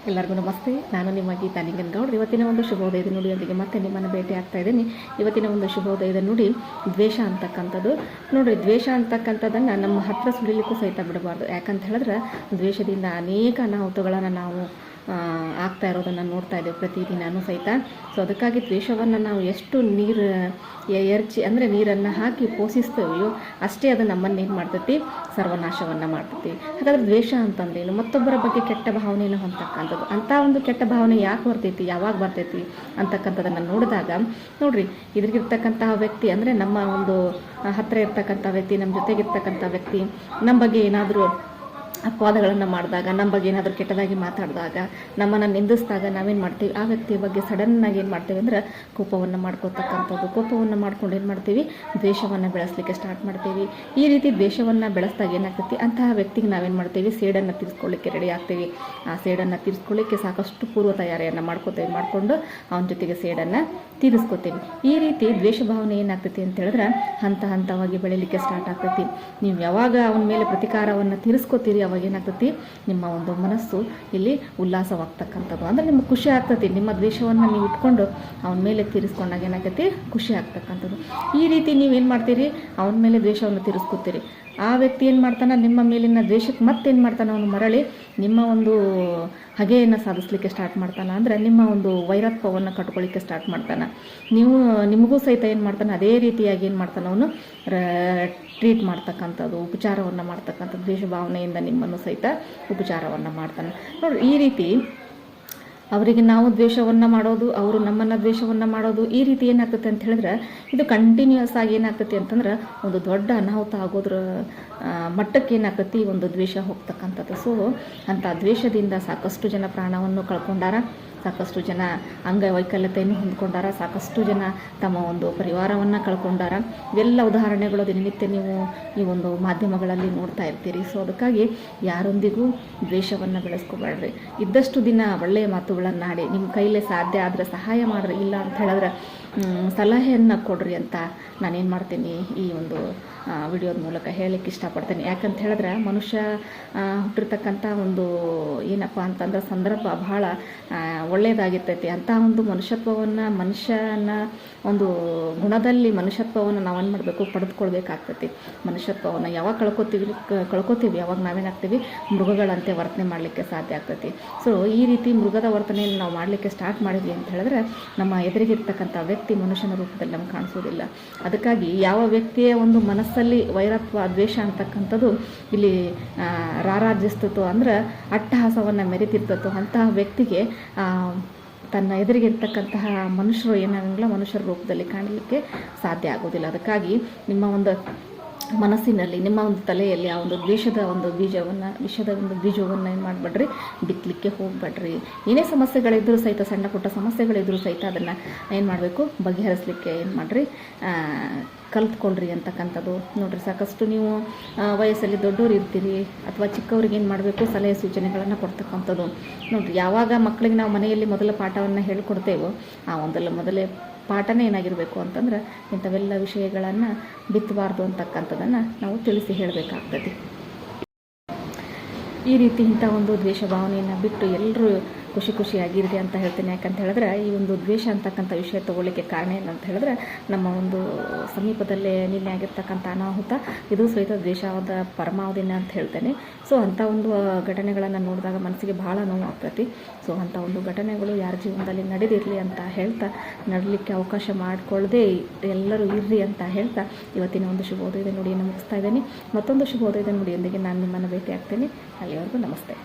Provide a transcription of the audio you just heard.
ಎಲ್ಲರಿಗೂ ನಮಸ್ತೆ. ನಾನು ನಿಮ್ಮ ಗೀತಾ ನಿಂಗನಗೌಡ್ರು. ಇವತ್ತಿನ ಒಂದು ಶುಭೋದಯದ ನುಡಿಯೊಂದಿಗೆ ಮತ್ತೆ ನಿಮ್ಮನ್ನು ಭೇಟಿ ಆಗ್ತಾ ಇದ್ದೀನಿ. ಇವತ್ತಿನ ಒಂದು ಶುಭೋದಯದ ನುಡಿ ದ್ವೇಷ ಅಂತಕ್ಕಂಥದ್ದು. ನೋಡಿರಿ, ದ್ವೇಷ ಅಂತಕ್ಕಂಥದ್ದನ್ನು ನಮ್ಮ ಹತ್ರ ಸುಳಿಲಿಕ್ಕೂ ಸಹಿತ ಬಿಡಬಾರ್ದು. ಯಾಕಂತ ಹೇಳಿದ್ರೆ ದ್ವೇಷದಿಂದ ಅನೇಕ ಅನಾಹುತಗಳನ್ನು ನಾವು ಆಗ್ತಾ ಇರೋದನ್ನು ನೋಡ್ತಾ ಇದ್ದೇವೆ ಪ್ರತಿದಿನವೂ ಸಹಿತ. ಸೊ ಅದಕ್ಕಾಗಿ ದ್ವೇಷವನ್ನು ನಾವು ಎಷ್ಟು ಎರಚಿ ಅಂದರೆ ನೀರನ್ನು ಹಾಕಿ ಪೋಷಿಸ್ತೇವೆಯೋ ಅಷ್ಟೇ ಅದು ನಮ್ಮನ್ನು ಏನು ಮಾಡ್ತೈತಿ, ಸರ್ವನಾಶವನ್ನು ಮಾಡ್ತೈತಿ. ಹಾಗಾದ್ರೆ ದ್ವೇಷ ಅಂತಂದ್ರೇನು? ಮತ್ತೊಬ್ಬರ ಬಗ್ಗೆ ಕೆಟ್ಟ ಭಾವನೆಯನ್ನು ಹೊಂದತಕ್ಕಂಥದ್ದು. ಅಂಥ ಒಂದು ಕೆಟ್ಟ ಭಾವನೆ ಯಾಕೆ ಬರ್ತೈತಿ, ಯಾವಾಗ ಬರ್ತೈತಿ ಅಂತಕ್ಕಂಥದ್ದನ್ನು ನೋಡಿದಾಗ ನೋಡಿರಿ, ಇದ್ರಿಗಿರ್ತಕ್ಕಂತಹ ವ್ಯಕ್ತಿ ಅಂದರೆ ನಮ್ಮ ಒಂದು ಹತ್ತಿರ ಇರ್ತಕ್ಕಂಥ ವ್ಯಕ್ತಿ, ನಮ್ಮ ಜೊತೆಗಿರ್ತಕ್ಕಂಥ ವ್ಯಕ್ತಿ ನಮ್ಮ ಬಗ್ಗೆ ಏನಾದರೂ ಅಪವಾದಗಳನ್ನು ಮಾಡಿದಾಗ, ನಮ್ಮ ಬಗ್ಗೆ ಏನಾದರೂ ಕೆಟ್ಟದಾಗಿ ಮಾತಾಡಿದಾಗ, ನಮ್ಮನ್ನು ನಿಂದಿಸಿದಾಗ ನಾವೇನು ಮಾಡ್ತೀವಿ, ಆ ವ್ಯಕ್ತಿಯ ಬಗ್ಗೆ ಸಡನ್ನಾಗಿ ಏನು ಮಾಡ್ತೀವಿ ಅಂದ್ರೆ ಕೋಪವನ್ನು ಮಾಡ್ಕೋತಕ್ಕಂಥದ್ದು. ಕೋಪವನ್ನು ಮಾಡ್ಕೊಂಡು ಏನು ಮಾಡ್ತೀವಿ, ದ್ವೇಷವನ್ನು ಬೆಳೆಸಲಿಕ್ಕೆ ಸ್ಟಾರ್ಟ್ ಮಾಡ್ತೀವಿ. ಈ ರೀತಿ ದ್ವೇಷವನ್ನು ಬೆಳೆಸಿದಾಗ ಏನಾಗ್ತೈತಿ, ಅಂತಹ ವ್ಯಕ್ತಿಗೆ ನಾವೇನು ಮಾಡ್ತೀವಿ, ಸೇಡನ್ನು ತೀರಿಸ್ಕೊಳ್ಳಿಕ್ಕೆ ರೆಡಿ ಆಗ್ತೀವಿ. ಆ ಸೇಡನ್ನು ತೀರಿಸ್ಕೊಳ್ಳಿಕ್ಕೆ ಸಾಕಷ್ಟು ಪೂರ್ವ ತಯಾರಿಯನ್ನು ಮಾಡಿಕೊಂಡು ಅವನ ಜೊತೆಗೆ ಸೇಡನ್ನು ತೀರಿಸ್ಕೋತೀವಿ. ಈ ರೀತಿ ದ್ವೇಷ ಭಾವನೆ ಏನಾಗ್ತೈತಿ ಅಂತ ಹೇಳಿದ್ರೆ ಹಂತವಾಗಿ ಬೆಳೀಲಿಕ್ಕೆ ಸ್ಟಾರ್ಟ್ ಆಗ್ತೈತಿ. ನೀವು ಯಾವಾಗ ಅವನ ಮೇಲೆ ಪ್ರತಿಕಾರವನ್ನು ತೀರಿಸ್ಕೋತೀರಿ, ಅವಾಗ ಏನಾಗ್ತೈತಿ, ನಿಮ್ಮ ಒಂದು ಮನಸ್ಸು ಇಲ್ಲಿ ಉಲ್ಲಾಸವಾಗ್ತಕ್ಕಂಥದ್ದು. ಅಂದರೆ ನಿಮ್ಗೆ ಖುಷಿ ಆಗ್ತೈತಿ. ನಿಮ್ಮ ದ್ವೇಷವನ್ನು ನೀವು ಇಟ್ಕೊಂಡು ಅವನ ಮೇಲೆ ತೀರಿಸ್ಕೊಂಡಾಗ ಏನಾಗ್ತೈತಿ, ಖುಷಿ ಆಗ್ತಕ್ಕಂಥದ್ದು. ಈ ರೀತಿ ನೀವೇನು ಮಾಡ್ತೀರಿ, ಅವನ ಮೇಲೆ ದ್ವೇಷವನ್ನು ತೀರಿಸ್ಕೋತೀರಿ. ಆ ವ್ಯಕ್ತಿ ಏನು ಮಾಡ್ತಾನೆ, ನಿಮ್ಮ ಮೇಲಿನ ದ್ವೇಷಕ್ಕೆ ಮತ್ತೇನು ಮಾಡ್ತಾನೆ, ಅವನು ಮರಳಿ ನಿಮ್ಮ ಒಂದು ಹಗೆಯನ್ನು ಸಾಧಿಸಲಿಕ್ಕೆ ಸ್ಟಾರ್ಟ್ ಮಾಡ್ತಾನೆ. ಅಂದರೆ ನಿಮ್ಮ ಒಂದು ವೈರತ್ವವನ್ನು ಕಟ್ಕೊಳ್ಳಿಕ್ಕೆ ಸ್ಟಾರ್ಟ್ ಮಾಡ್ತಾನೆ. ನಿಮಗೂ ಸಹಿತ ಏನು ಮಾಡ್ತಾನೆ, ಅದೇ ರೀತಿಯಾಗಿ ಏನು ಮಾಡ್ತಾನೆ, ಅವನು ಟ್ರೀಟ್ ಮಾಡ್ತಕ್ಕಂಥದ್ದು, ಉಪಚಾರವನ್ನು ಮಾಡ್ತಕ್ಕಂಥದ್ದು. ದ್ವೇಷ ಭಾವನೆಯಿಂದ ನಿಮ್ಮನ್ನು ಸಹಿತ ಉಪಚಾರವನ್ನು ಮಾಡ್ತಾನೆ. ನೋಡಿ, ಈ ರೀತಿ ಅವರಿಗೆ ನಾವು ದ್ವೇಷವನ್ನು ಮಾಡೋದು, ಅವರು ನಮ್ಮನ್ನು ದ್ವೇಷವನ್ನು ಮಾಡೋದು, ಈ ರೀತಿ ಏನಾಗ್ತದೆ ಅಂತ ಹೇಳಿದ್ರೆ ಇದು ಕಂಟಿನ್ಯೂಯಸ್ ಆಗಿ ಏನಾಗ್ತೈತಿ ಅಂತಂದ್ರೆ ಒಂದು ದೊಡ್ಡ ಅನಾಹುತ ಆಗೋದ್ರ ಮಟ್ಟಕ್ಕೆ ಏನಾಗ್ತೈತಿ, ಒಂದು ದ್ವೇಷ ಹೋಗ್ತಕ್ಕಂಥದ್ದು. ಸೊ ಅಂಥ ದ್ವೇಷದಿಂದ ಸಾಕಷ್ಟು ಜನ ಪ್ರಾಣವನ್ನು ಕಳ್ಕೊಂಡಾರ, ಸಾಕಷ್ಟು ಜನ ಅಂಗವೈಕಲ್ಯತೆಯನ್ನು ಹೊಂದ್ಕೊಂಡಾರ, ಸಾಕಷ್ಟು ಜನ ತಮ್ಮ ಒಂದು ಪರಿವಾರವನ್ನು ಕಳ್ಕೊಂಡಾರ. ಇವೆಲ್ಲ ಉದಾಹರಣೆಗಳು ದಿನನಿತ್ಯ ನೀವು ಈ ಒಂದು ಮಾಧ್ಯಮಗಳಲ್ಲಿ ನೋಡ್ತಾ ಇರ್ತೀರಿ. ಸೊ ಅದಕ್ಕಾಗಿ ಯಾರೊಂದಿಗೂ ದ್ವೇಷವನ್ನು ಬೆಳೆಸ್ಕೋಬೇಡ್ರಿ. ಇದ್ದಷ್ಟು ದಿನ ಒಳ್ಳೆಯ ಮಾತುಗಳನ್ನಾಡಿ, ನಿಮ್ಮ ಕೈಲೇ ಸಾಧ್ಯ ಆದರೆ ಸಹಾಯ ಮಾಡಿರಿ, ಇಲ್ಲ ಅಂತ ಹೇಳಿದ್ರೆ ಸಲಹೆಯನ್ನು ಕೊಡ್ರಿ ಅಂತ ನಾನೇನು ಮಾಡ್ತೀನಿ, ಈ ಒಂದು ವಿಡಿಯೋದ ಮೂಲಕ ಹೇಳಲಿಕ್ಕೆ ಇಷ್ಟಪಡ್ತೀನಿ. ಯಾಕಂತ ಹೇಳಿದ್ರೆ ಮನುಷ್ಯ ಹುಟ್ಟಿರ್ತಕ್ಕಂಥ ಒಂದು ಏನಪ್ಪ ಅಂತಂದ್ರೆ ಸಂದರ್ಭ ಬಹಳ ಒಳ್ಳೆಯದಾಗಿರ್ತೈತಿ. ಅಂಥ ಒಂದು ಮನುಷ್ಯನ ಒಂದು ಗುಣದಲ್ಲಿ ಮನುಷ್ಯತ್ವವನ್ನು ನಾವೇನು ಮಾಡಬೇಕು, ಪಡೆದುಕೊಳ್ಬೇಕಾಗ್ತೈತಿ. ಮನುಷ್ಯತ್ವವನ್ನು ಯಾವಾಗ ಕಳ್ಕೊತೀವಿ ಯಾವಾಗ ನಾವೇನಾಗ್ತೀವಿ, ಮೃಗಗಳಂತೆ ವರ್ತನೆ ಮಾಡಲಿಕ್ಕೆ ಸಾಧ್ಯ ಆಗ್ತೈತಿ. ಸೊ ಈ ರೀತಿ ಮೃಗದ ವರ್ತನೆಯನ್ನು ನಾವು ಮಾಡಲಿಕ್ಕೆ ಸ್ಟಾರ್ಟ್ ಮಾಡಿದ್ವಿ ಅಂತ ಹೇಳಿದ್ರೆ ನಮ್ಮ ಎದುರಿಗಿರ್ತಕ್ಕಂಥ ವ್ಯಕ್ತಿ ಮನುಷ್ಯನ ರೂಪದಲ್ಲಿ ನಮ್ಗೆ ಕಾಣಿಸೋದಿಲ್ಲ. ಅದಕ್ಕಾಗಿ ಯಾವ ವ್ಯಕ್ತಿಯ ಒಂದು ಮನಸ್ಸಲ್ಲಿ ವೈರತ್ವ, ದ್ವೇಷ ಅಂತಕ್ಕಂಥದ್ದು ಇಲ್ಲಿ ರಾರಾಜಿಸ್ತೋ ಅಂದ್ರೆ ಅಟ್ಟಹಾಸವನ್ನು ಮೆರಿತಿರ್ತತೋ ಅಂತಹ ವ್ಯಕ್ತಿಗೆ ತನ್ನ ಎದುರಿಗಿರ್ತಕ್ಕಂತಹ ಮನುಷ್ಯರು ಏನಾಗಂಗಿಲ್ಲ, ಮನುಷ್ಯರ ರೂಪದಲ್ಲಿ ಕಾಣಲಿಕ್ಕೆ ಸಾಧ್ಯ ಆಗೋದಿಲ್ಲ. ಅದಕ್ಕಾಗಿ ನಿಮ್ಮ ಒಂದು ಮನಸ್ಸಿನಲ್ಲಿ, ನಿಮ್ಮ ಒಂದು ತಲೆಯಲ್ಲಿ ಆ ಒಂದು ವಿಷದ ಒಂದು ಬೀಜವನ್ನು ಏನು ಮಾಡಬೇಡ್ರಿ, ಬಿತ್ತಲಿಕ್ಕೆ ಹೋಗ್ಬೇಡ್ರಿ. ಏನೇ ಸಮಸ್ಯೆಗಳಿದ್ರೂ ಸಹಿತ, ಸಣ್ಣ ಪುಟ್ಟ ಸಮಸ್ಯೆಗಳಿದ್ರೂ ಸಹಿತ ಅದನ್ನು ಏನು ಮಾಡಬೇಕು, ಬಗೆಹರಿಸಲಿಕ್ಕೆ ಏನು ಮಾಡಿರಿ, ಕಲ್ತ್ಕೊಳ್ರಿ ಅಂತಕ್ಕಂಥದ್ದು. ನೋಡಿರಿ, ಸಾಕಷ್ಟು ನೀವು ವಯಸ್ಸಲ್ಲಿ ದೊಡ್ಡವರು ಇರ್ತೀರಿ ಅಥವಾ ಚಿಕ್ಕವ್ರಿಗೆ ಏನು ಮಾಡಬೇಕು, ಸಲಹೆ ಸೂಚನೆಗಳನ್ನು ಕೊಡ್ತಕ್ಕಂಥದ್ದು. ನೋಡಿರಿ, ಯಾವಾಗ ಮಕ್ಕಳಿಗೆ ನಾವು ಮನೆಯಲ್ಲಿ ಮೊದಲ ಪಾಠವನ್ನು ಹೇಳ್ಕೊಡ್ತೇವೋ ಆ ಮೊದಲೇ ಪಾಠನೇ ಏನಾಗಿರಬೇಕು ಅಂತಂದ್ರೆ ಇಂಥವೆಲ್ಲ ವಿಷಯಗಳನ್ನು ಬಿತ್ತಬಾರ್ದು ಅಂತಕ್ಕಂಥದ್ದನ್ನು ನಾವು ತಿಳಿಸಿ ಹೇಳಬೇಕಾಗ್ತದೆ. ಈ ರೀತಿ ಇಂಥ ಒಂದು ದ್ವೇಷ ಭಾವನೆಯನ್ನು ಬಿಟ್ಟು ಎಲ್ಲರೂ ಖುಷಿಯಾಗಿರಲಿ ಅಂತ ಹೇಳ್ತೀನಿ. ಯಾಕಂತ ಹೇಳಿದ್ರೆ ಈ ಒಂದು ದ್ವೇಷ ಅಂತಕ್ಕಂಥ ವಿಷಯ ತೊಗೊಳ್ಳಿಕ್ಕೆ ಕಾರಣ ಏನಂತ ಹೇಳಿದ್ರೆ ನಮ್ಮ ಒಂದು ಸಮೀಪದಲ್ಲೇ ನಿನ್ನೆ ಆಗಿರ್ತಕ್ಕಂಥ ಅನಾಹುತ, ಇದು ಸಹಿತ ದ್ವೇಷವಾದ ಪರಮಾವಧಿನ ಅಂತ ಹೇಳ್ತೇನೆ. ಸೊ ಅಂಥ ಒಂದು ಘಟನೆಗಳನ್ನು ನೋಡಿದಾಗ ಮನಸ್ಸಿಗೆ ಭಾಳ ನೋವು ಆಗ್ತೈತಿ. ಸೊ ಅಂಥ ಒಂದು ಘಟನೆಗಳು ಯಾರ ಜೀವನದಲ್ಲಿ ನಡೆದಿರಲಿ ಅಂತ ಹೇಳ್ತಾ, ನಡಲಿಕ್ಕೆ ಅವಕಾಶ ಮಾಡಿಕೊಳ್ಳದೆ ಎಲ್ಲರೂ ಇರ್ರಿ ಅಂತ ಹೇಳ್ತಾ ಇವತ್ತಿನ ಒಂದು ಶುಭೋದಯದ ನುಡಿಯನ್ನು ಮುಗಿಸ್ತಾ ಇದ್ದೀನಿ. ಮತ್ತೊಂದು ಶುಭೋದಯದ ನುಡಿಯೊಂದಿಗೆ ನಾನು ನಿಮ್ಮನ್ನು ಭೇಟಿ ಆಗ್ತೇನೆ. ಅಲ್ಲಿವರೆಗೂ ನಮಸ್ತೆ.